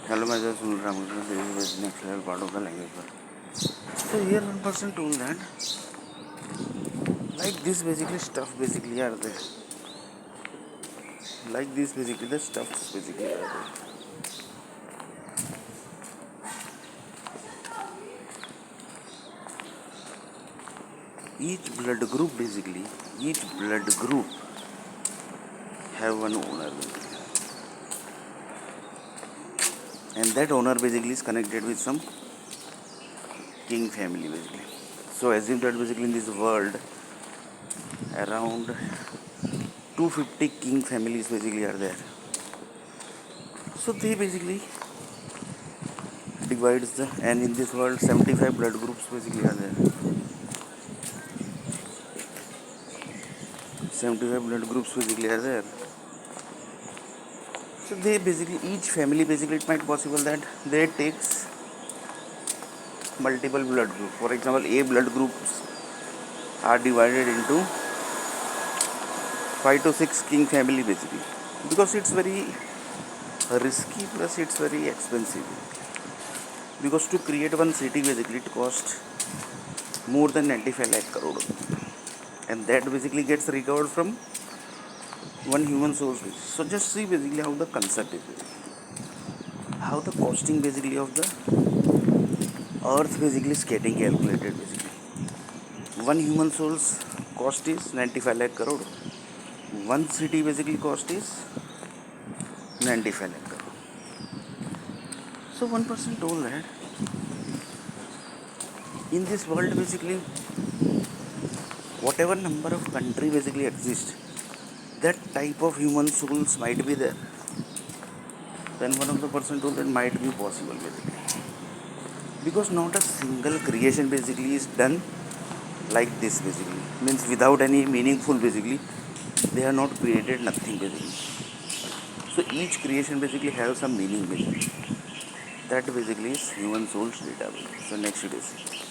Hello, myself Sunil Ramakrishnan. This is the next level part of the language world. So here one person told that like this basically stuff basically are there. Like this basically the stuffs basically are there. Each blood group have one owner basically. And that owner basically is connected with some king family basically. So assume that basically in this world around 250 king families basically are there. So they basically divides the, and in this world 75 blood groups basically are there. 75 blood groups basically are there. So they basically each family basically it might possible that they takes multiple blood groups. For example, A blood groups are divided into 5 to 6 king family basically, because it's very risky plus it's very expensive, because to create one city basically it costs more than 95 lakh crore, and that basically gets recovered from one human source. So just see basically how the concept is basically. How the costing basically of the earth basically is getting calculated basically. One human soul's cost is 95 lakh crore. One city basically cost is 95 lakh crore. So one person told that in this world basically whatever number of country basically exists, that type of human souls might be there. Then one of the person told that might be possible basically, because not a single creation basically is done like this basically, means without any meaningful basically they are not created nothing basically. So each creation basically has some meaning basically. That basically is human souls data basically. So next you see.